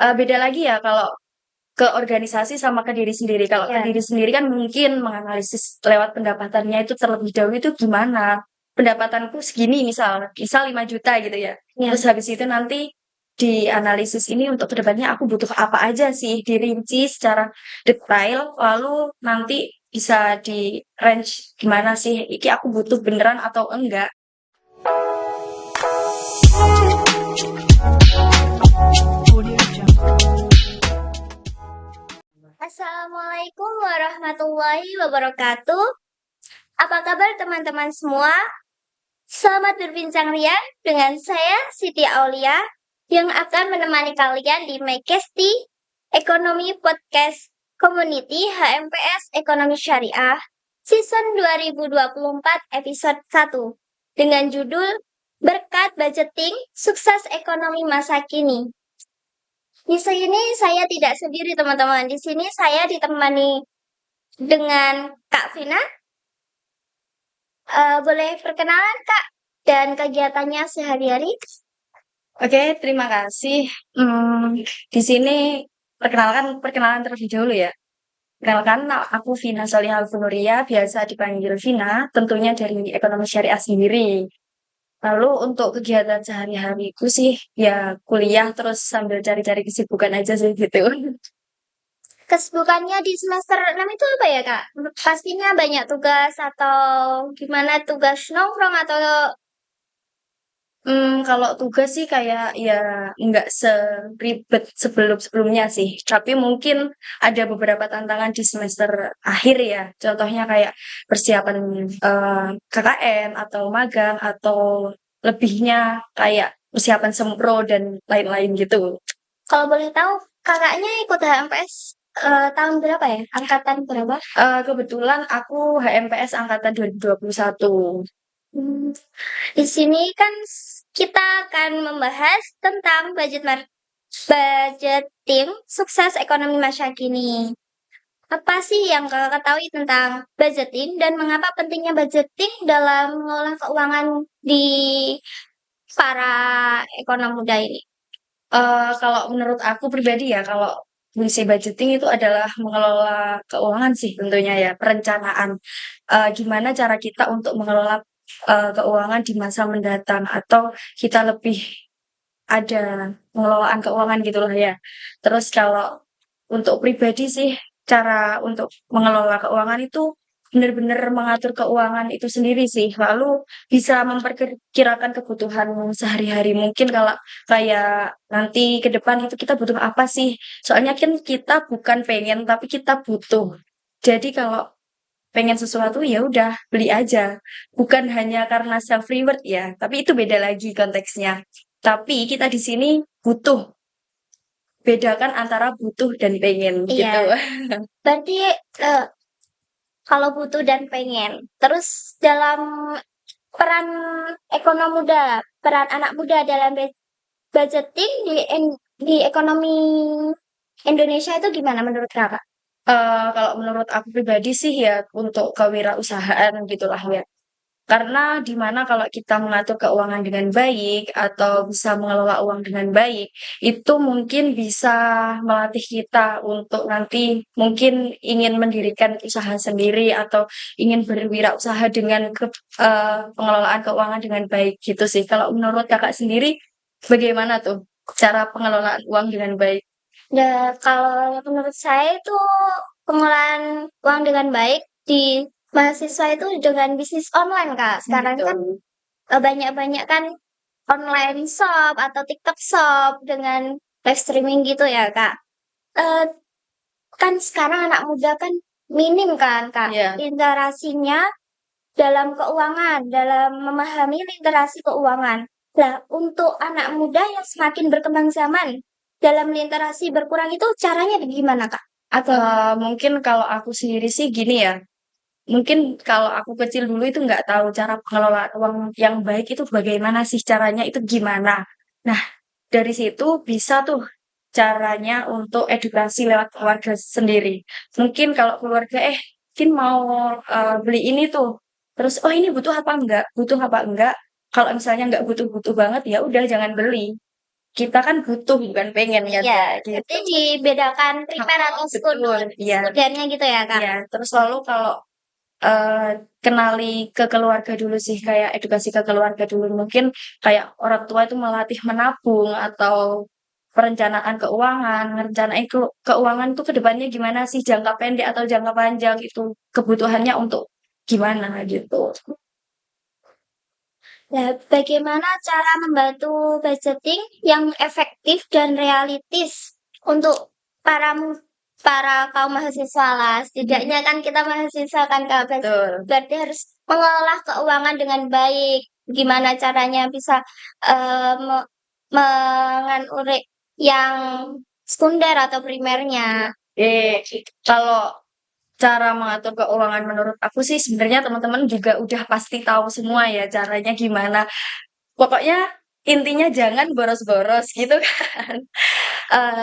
Beda lagi ya kalau ke organisasi sama ke diri sendiri. Kalau ke Ya. diri sendiri kan mungkin menganalisis lewat pendapatannya itu terlebih dahulu itu gimana. Pendapatanku segini misal 5 juta gitu ya. Ya. Terus habis itu nanti dianalisis ini untuk kedepannya aku butuh apa aja sih, dirinci secara detail, lalu nanti bisa di range gimana sih, iki aku butuh beneran atau enggak. Assalamualaikum warahmatullahi wabarakatuh. Apa kabar teman-teman semua? Selamat berbincang riang dengan saya Siti Aulia yang akan menemani kalian di MyCasty Ekonomi Podcast Community HMPS Ekonomi Syariah Season 2024 episode 1 dengan judul Berkat Budgeting Sukses Ekonomi Masa Kini. Di sini saya tidak sendiri teman-teman. Di sini saya ditemani dengan Kak Vina. Boleh perkenalan Kak dan kegiatannya sehari-hari? Oke, terima kasih. Di sini perkenalan terlebih dahulu ya. Perkenalkan, aku Vina Solihah Funuria, biasa dipanggil Vina, tentunya dari ekonomi syariah sendiri. Lalu untuk kegiatan sehari-hariku sih, ya kuliah terus sambil cari-cari kesibukan aja sih gitu. Kesibukannya di semester 6 itu apa ya Kak? Pastinya banyak tugas atau gimana, tugas nongkrong atau Kalau tugas sih kayak ya nggak seribet sebelum-sebelumnya sih. Tapi mungkin ada beberapa tantangan di semester akhir ya. Contohnya kayak persiapan KKN atau magang atau lebihnya kayak persiapan sempro dan lain-lain gitu. kalau boleh tahu kakaknya ikut HMPS tahun berapa ya? Angkatan berapa? Kebetulan aku HMPS angkatan 2021. Hmm, Di sini kan kita akan membahas tentang budgeting sukses ekonomi masa kini. Apa sih yang kakak ketahui tentang budgeting dan mengapa pentingnya budgeting dalam mengelola keuangan di para ekonom muda ini? Kalau menurut aku pribadi ya, kalau fungsi budgeting itu adalah mengelola keuangan sih tentunya ya, perencanaan. Gimana cara kita untuk mengelola keuangan di masa mendatang atau kita lebih ada pengelolaan keuangan gitulah ya. Terus kalau untuk pribadi sih cara untuk mengelola keuangan itu benar-benar mengatur keuangan itu sendiri sih. Lalu bisa memperkirakan kebutuhan sehari-hari. Mungkin kalau kayak nanti ke depan itu kita butuh apa sih? Soalnya kan kita bukan pengen tapi kita butuh. Jadi kalau pengen sesuatu ya udah beli aja. Bukan hanya karena self reward ya, tapi itu beda lagi konteksnya. Tapi kita di sini butuh. Bedakan antara butuh dan pengen Iya, gitu. berarti eh, kalau butuh dan pengen. Terus dalam peran ekonom muda, peran anak muda dalam budgeting di ekonomi Indonesia itu gimana menurut kakak? Kalau menurut aku pribadi sih ya untuk kewirausahaan gitulah ya. Karena di mana kalau kita mengatur keuangan dengan baik atau bisa mengelola uang dengan baik, itu mungkin bisa melatih kita untuk nanti mungkin ingin mendirikan usaha sendiri atau ingin berwirausaha dengan pengelolaan keuangan dengan baik gitu sih. Kalau menurut kakak sendiri, bagaimana tuh cara pengelolaan uang dengan baik? Ya, kalau menurut saya itu pengelolaan uang dengan baik di mahasiswa itu dengan bisnis online, Kak. Sekarang kan Betul. banyak-banyak kan online shop atau TikTok shop dengan live streaming gitu ya, Kak. Eh, kan sekarang anak muda kan minim kan, Kak, Iya. literasinya dalam keuangan, dalam memahami literasi keuangan. Nah, untuk anak muda yang semakin berkembang zaman, dalam literasi berkurang itu caranya gimana, Kak? Atau Mungkin kalau aku sendiri sih gini ya. Mungkin kalau aku kecil dulu itu nggak tahu cara pengelolaan uang yang baik itu bagaimana sih caranya itu gimana. Nah, dari situ bisa tuh caranya untuk edukasi lewat keluarga sendiri. Mungkin kalau keluarga, mungkin mau beli ini tuh. Terus, oh ini butuh apa enggak? Butuh apa enggak? Kalau misalnya nggak butuh-butuh banget, ya udah jangan beli. kita kan butuh bukan pengen ya, Iya, Kak, gitu. berarti dibedakan primer atau Betul, iya. sekundernya gitu ya, Kak? Iya, terus lalu kalau kenali ke keluarga dulu sih, kayak edukasi ke keluarga dulu. Mungkin kayak orang tua itu melatih menabung atau perencanaan keuangan, ngerencanain keuangan tuh ke depannya gimana sih, jangka pendek atau jangka panjang itu kebutuhannya untuk gimana gitu. Nah, bagaimana cara membantu budgeting yang efektif dan realistis untuk para para kaum mahasiswa lah. Setidaknya kan kita mahasiswa kan Kak, Betul. berarti harus mengelola keuangan dengan baik. Gimana caranya bisa menganurik yang sekunder atau primernya. Kalau cara mengatur keuangan menurut aku sih sebenarnya teman-teman juga udah pasti tahu semua ya caranya gimana. Pokoknya intinya jangan boros-boros gitu kan.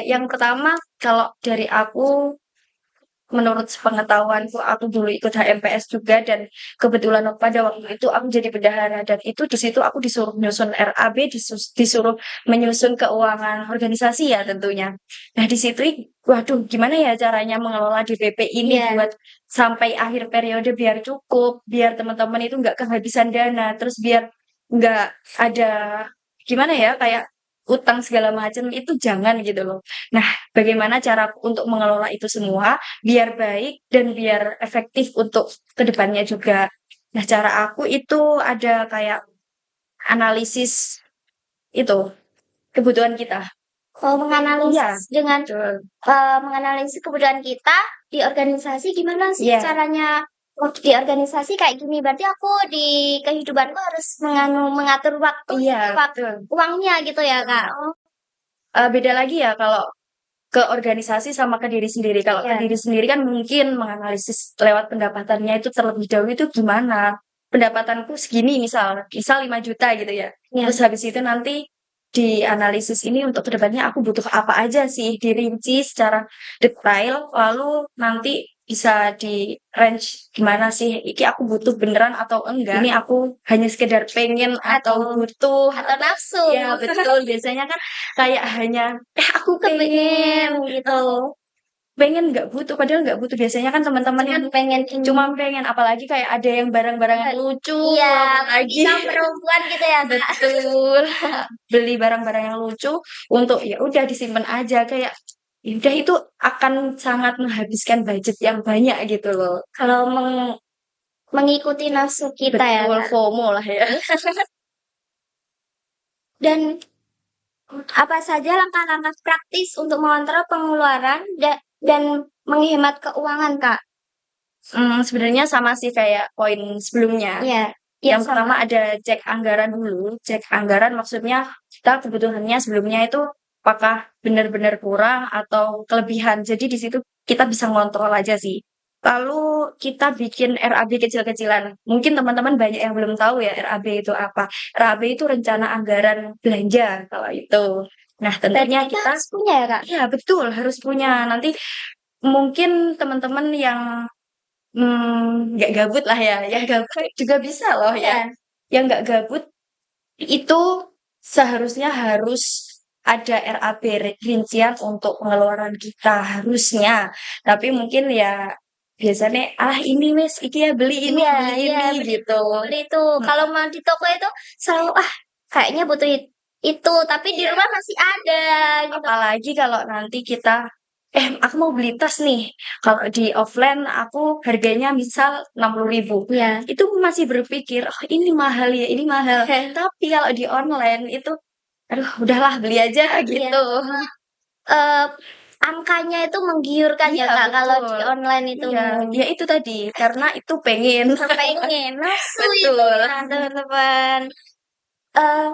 Yang pertama kalau dari aku menurut sepengetahuanku aku dulu ikut HMPS juga dan kebetulan pada waktu itu aku jadi bendahara dan itu di situ aku disuruh menyusun RAB, disuruh menyusun keuangan organisasi ya tentunya. Nah di situ waduh gimana ya caranya mengelola DPP ini Iya. buat sampai akhir periode biar cukup, biar teman-teman itu nggak kehabisan dana, terus biar nggak ada gimana ya kayak utang segala macam itu jangan gitu loh. Nah, bagaimana cara untuk mengelola itu semua biar baik dan biar efektif untuk kedepannya juga. Nah, cara aku itu ada kayak analisis itu kebutuhan kita. Oh, Iya, menganalisis dengan betul. menganalisis kebutuhan kita di organisasi gimana sih Iya, caranya? Oh, di organisasi kayak gini, berarti aku di kehidupanku harus mengatur waktu, iya, waktu betul. uangnya gitu ya, Kak? Oh, Beda lagi ya kalau ke organisasi sama ke diri sendiri. Kalau ke iya. diri sendiri kan mungkin menganalisis lewat pendapatannya itu terlebih dahulu itu gimana. Pendapatanku segini misal 5 juta gitu ya. Iya. Terus habis itu nanti dianalisis ini untuk kedepannya aku butuh apa aja sih, dirinci secara detail, lalu nanti bisa di range gimana sih, iki aku butuh beneran atau enggak, ini aku hanya sekedar pengen atau butuh, Atau nafsu. ya betul, biasanya kan kayak hanya, aku pengen, gitu. pengen nggak butuh, padahal nggak butuh, biasanya kan teman-teman yang Cuman pengen ini. cuma pengen, apalagi kayak ada yang barang-barang yang lucu, Iya, apalagi kita perempuan gitu ya, Kak? betul beli barang-barang yang lucu untuk ya udah disimpan aja kayak ya udah itu akan sangat menghabiskan budget yang banyak gitu loh. Kalau mengikuti nafsu kita ya, Betul, Kak? FOMO lah ya. Dan apa saja langkah-langkah praktis untuk mengontrol pengeluaran dan menghemat keuangan, Kak? Sebenarnya sama sih kayak poin sebelumnya. Iya, Yang sama. pertama ada cek anggaran dulu. Cek anggaran maksudnya kita kebutuhannya sebelumnya itu apakah benar-benar kurang atau kelebihan. Jadi di situ kita bisa ngontrol aja sih. Lalu kita bikin RAB kecil-kecilan. Mungkin teman-teman banyak yang belum tahu ya RAB itu apa. RAB itu rencana anggaran belanja kalau itu. Nah, tentunya Berarti kita kita harus punya ya, Kak? ya betul harus punya. Nanti mungkin teman-teman yang nggak gabut lah ya, yang gabut juga bisa loh ya. Iya. Yang nggak gabut itu seharusnya harus ada RAB rincian untuk pengeluaran kita harusnya. Tapi mungkin ya biasanya ini wes iki ya beli ini Iya, beli iya, ini gitu. beli itu. Kalau mau di toko itu selalu kayaknya butuh itu, tapi di rumah masih ada gitu. Apalagi kalau nanti kita aku mau beli tas nih. Kalau di offline aku harganya misal 60.000. Iya. Itu masih berpikir, oh ini mahal ya, ini mahal. Tapi kalau di online itu, aduh udahlah beli aja Iya. gitu. Eh, angkanya itu menggiurkan ya, Iya, Kak, kalau di betul. online itu. Iya, ya itu tadi. Karena itu pengen. Pengen nafsu itu Betul. ya, teman-teman. Eh,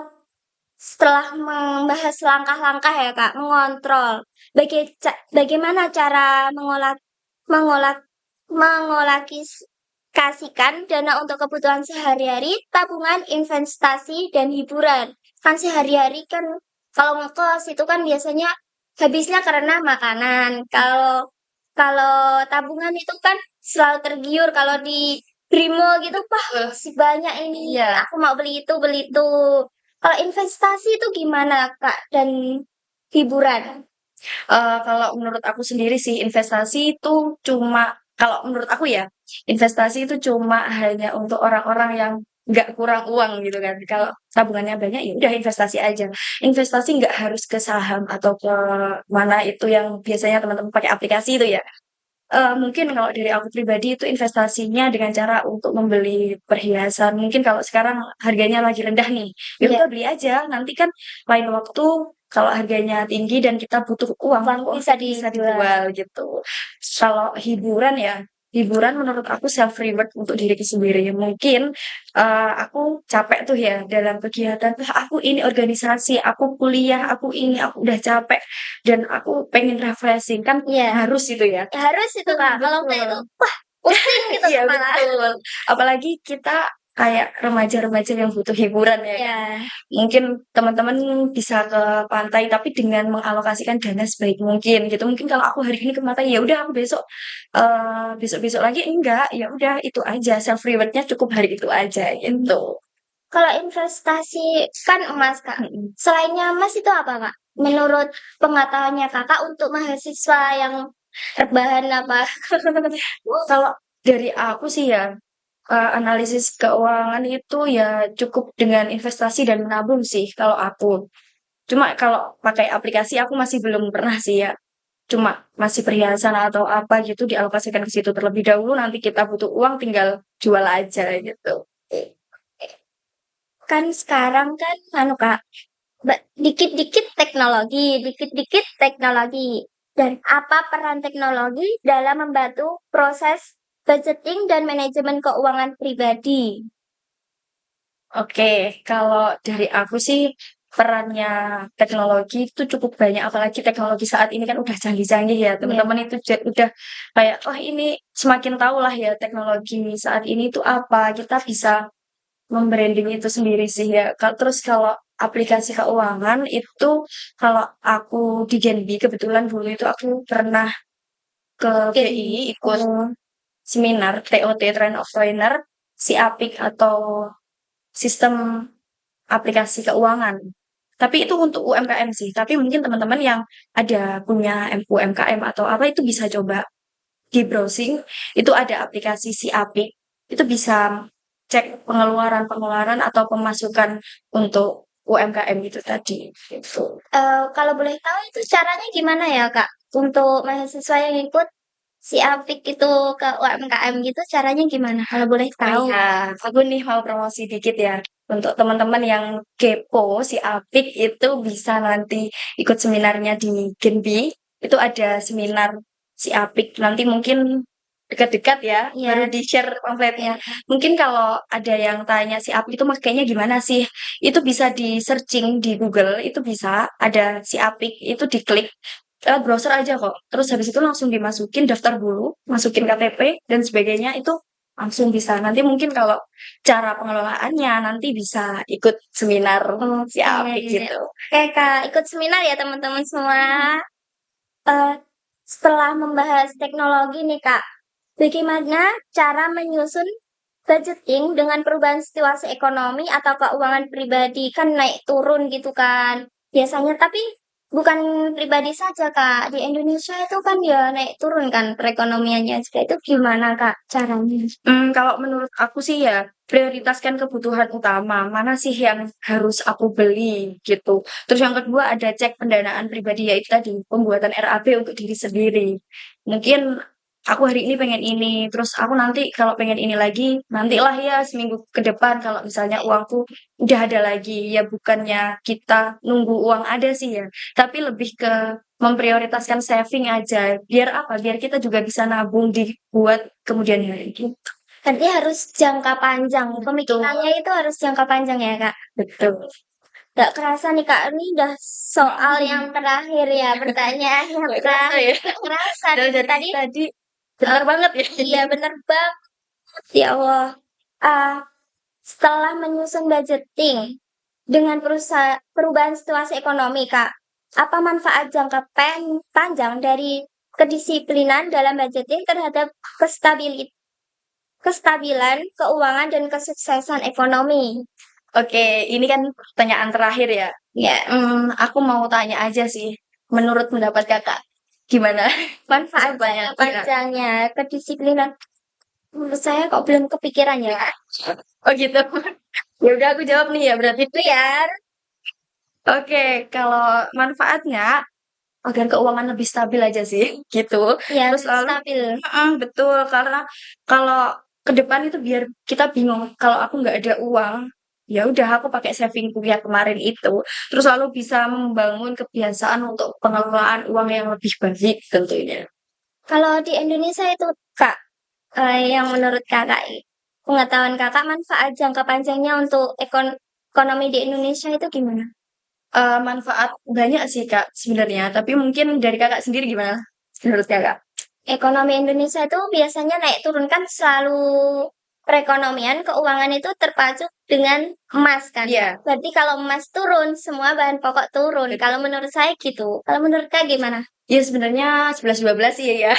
setelah membahas langkah-langkah ya, Kak, mengontrol. Bagaimana cara mengolah kasihkan dana untuk kebutuhan sehari-hari, tabungan, investasi, dan hiburan. Kan sehari-hari kan kalau ngekos itu kan biasanya habisnya karena makanan. Kalau kalau tabungan itu kan selalu tergiur kalau di Brimo gitu, wah Betul. masih banyak ini. Iya. Aku mau beli itu, beli itu. Kalau investasi itu gimana, Kak? Dan hiburan? Kalau menurut aku sendiri sih investasi itu cuma kalau menurut aku ya, investasi itu cuma hanya untuk orang-orang yang nggak kurang uang gitu kan. Kalau tabungannya banyak ya udah investasi aja. Investasi nggak harus ke saham atau ke mana itu yang biasanya teman-teman pakai aplikasi itu ya. Mungkin kalau dari aku pribadi itu investasinya dengan cara untuk membeli perhiasan. Mungkin kalau sekarang harganya lagi rendah nih, ya Iya, udah beli aja. Nanti kan lain waktu kalau harganya tinggi dan kita butuh uang, uang uang bisa itu bisa dijual. dijual gitu. Kalau hiburan ya, hiburan menurut aku self reward untuk diriku sendiri. Mungkin aku capek tuh ya dalam kegiatan. Wah, aku ini organisasi, aku kuliah, aku ini, aku udah capek dan aku pengen refreshing kan Iya, harus itu ya. ya harus itu, Kak. Kalau enggak itu, Betul. wah, pusing gitu Iya kepala. betul. Apalagi kita kayak remaja-remaja yang butuh hiburan ya kan. Ya, Mungkin teman-teman bisa ke pantai tapi dengan mengalokasikan dana sebaik mungkin gitu. Mungkin kalau aku hari ini ke pantai ya udah aku besok besok-besok lagi enggak, ya udah itu aja self rewardnya cukup hari itu aja gitu. kalau investasi kan emas, Kak. Mm-mm. Selainnya emas itu apa, Kak? Menurut pengetahuannya Kakak untuk mahasiswa yang rebahan apa? Kalau dari aku sih ya analisis keuangan itu ya cukup dengan investasi dan menabung sih kalau aku. Cuma kalau pakai aplikasi aku masih belum pernah sih ya. Cuma masih perhiasan atau apa gitu dialokasikan ke situ terlebih dahulu. Nanti kita butuh uang tinggal jual aja gitu. Kan sekarang kan anu, Kak, dikit-dikit teknologi. Dan apa peran teknologi dalam membantu proses budgeting dan manajemen keuangan pribadi? Oke, kalau dari aku sih perannya teknologi itu cukup banyak. Apalagi teknologi saat ini kan udah canggih-canggih ya. Iya. Teman-teman itu udah kayak, oh ini semakin tahu lah ya teknologi saat ini itu apa. Kita bisa membranding itu sendiri sih ya. Terus kalau aplikasi keuangan itu kalau aku di Genbi kebetulan dulu itu aku pernah ke BI ikut Oh, seminar TOT Train of Trainer si Apik atau sistem aplikasi keuangan. Tapi itu untuk UMKM sih. Tapi mungkin teman-teman yang ada punya UMKM atau apa itu bisa coba di browsing. Itu ada aplikasi si Apik. Itu bisa cek pengeluaran-pengeluaran atau pemasukan untuk UMKM itu tadi. Gitu. kalau boleh tahu itu caranya gimana ya, Kak? Untuk mahasiswa yang ikut si Apik itu ke UMKM gitu, caranya gimana? Kalau boleh Oh tahu. iya, aku nih mau promosi dikit ya. Untuk teman-teman yang kepo, si Apik itu bisa nanti ikut seminarnya di Genbi. Itu ada seminar si Apik. Nanti mungkin dekat-dekat ya, baru Iya, di-share pamfletnya. iya. Mungkin kalau ada yang tanya si Apik itu makainya gimana sih? Itu bisa di-searching di Google, itu bisa ada si Apik, itu diklik. Browser aja kok. Terus habis itu langsung dimasukin daftar dulu, masukin KTP dan sebagainya itu langsung bisa. Nanti mungkin kalau cara pengelolaannya nanti bisa ikut seminar si Oke. Apik gitu. Oke, Kak, ikut seminar ya teman-teman semua. Eh, setelah membahas teknologi nih, Kak, bagaimana cara menyusun budgeting dengan perubahan situasi ekonomi atau keuangan pribadi? Kan naik turun gitu kan. Biasanya, tapi bukan pribadi saja, Kak. Di Indonesia itu kan ya naik turun kan perekonomiannya juga. Itu gimana, Kak, caranya? Kalau menurut aku sih ya prioritaskan kebutuhan utama. Mana sih yang harus aku beli gitu. Terus yang kedua ada cek pendanaan pribadi yaitu tadi pembuatan RAB untuk diri sendiri. Mungkin aku hari ini pengen ini, terus aku nanti kalau pengen ini lagi, nantilah ya seminggu ke depan kalau misalnya uangku udah ada lagi. Ya bukannya kita nunggu uang ada sih ya, tapi lebih ke memprioritaskan saving aja. Biar apa? Biar kita juga bisa nabung dibuat kemudian hari gitu. Berarti harus jangka panjang. Betul, Pemikirannya itu harus jangka panjang ya, Kak. betul. Gak kerasa nih, Kak, ini udah soal yang terakhir ya, pertanyaan yang Nggak kerasa terakhir. ya. Gak kerasa Dari dari tadi. tadi benar banget ya. Iya, bener banget. Ya Allah. Ah, setelah menyusun budgeting dengan perubahan situasi ekonomi, Kak, apa manfaat jangka panjang dari kedisiplinan dalam budgeting terhadap kestabilan keuangan dan kesuksesan ekonomi? Oke, ini kan pertanyaan terakhir ya. Ya, Aku mau tanya aja sih, menurut pendapat Kakak, gimana? manfaat Pertanyaan jangka iya. panjangnya kedisiplinan. Menurut saya kok belum kepikiran ya. Oh gitu. Ya udah aku jawab nih ya berarti. Itu ya, Oke, kalau manfaatnya agar keuangan lebih stabil aja sih, gitu. ya Terus lalu stabil. betul, karena kalau ke depan itu biar kita bingung, kalau aku nggak ada uang, ya udah aku pakai savingku yang kemarin itu. Terus lalu bisa membangun kebiasaan untuk pengelolaan uang yang lebih baik tentunya. Kalau di Indonesia itu Kak, yang menurut Kakak, pengetahuan Kakak manfaat jangka panjangnya untuk ekonomi di Indonesia itu gimana? Manfaat banyak sih Kak sebenarnya, tapi mungkin dari Kakak sendiri gimana menurut Kakak? Ekonomi Indonesia itu biasanya naik turun kan selalu perekonomian, keuangan itu terpacu dengan emas kan. Iya, Berarti kalau emas turun, semua bahan pokok turun. betul. Kalau menurut saya gitu. Kalau menurut Kak gimana? Ya sebenarnya 11-12 sih ya.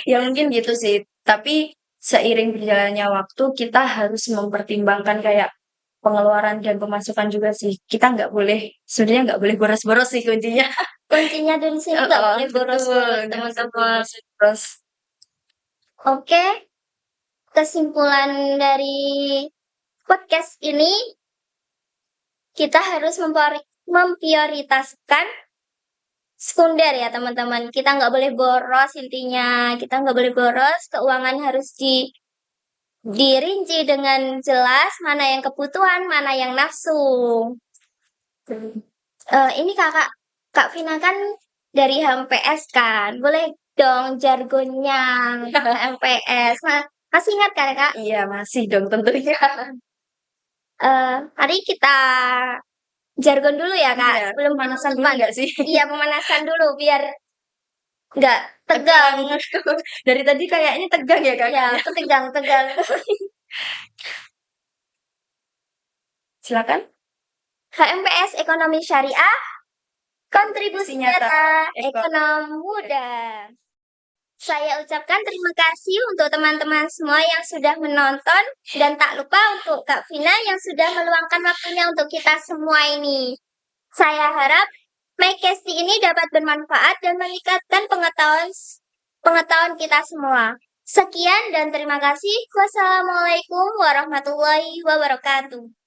Ya mungkin gitu sih. Tapi seiring berjalannya waktu kita harus mempertimbangkan kayak pengeluaran dan pemasukan juga sih. Kita nggak boleh, sebenarnya nggak boleh boros-boros sih kuncinya. Kuncinya dari sini nggak Heeh, boleh betul. boros-boros Nggak boleh teman-teman. boros-boros. Oke, kesimpulan dari podcast ini kita harus memprioritaskan sekunder ya teman-teman. Kita nggak boleh boros intinya. Kita nggak boleh boros. Keuangan harus dirinci dengan jelas mana yang kebutuhan, mana yang nafsu. Ini kakak Kak Vina kan dari HMPS kan. Boleh dong jargonnya HMPS. Nah, masih ingat kan kak? Iya, masih dong tentunya. Mari kita jargon dulu ya kak. Iya, Belum pemanasan dulu penutupan. nggak sih? Iya pemanasan dulu biar nggak tegang. Tegang. Dari tadi kayaknya tegang ya Ya, kakaknya. tegang, tegang. Silakan. HMPS Ekonomi Syariah, kontribusi Nyata. nyata Eko. ekonomi muda. Saya ucapkan terima kasih untuk teman-teman semua yang sudah menonton dan tak lupa untuk Kak Vina yang sudah meluangkan waktunya untuk kita semua ini. Saya harap MyCasty ini dapat bermanfaat dan meningkatkan pengetahuan kita semua. Sekian dan terima kasih. Wassalamualaikum warahmatullahi wabarakatuh.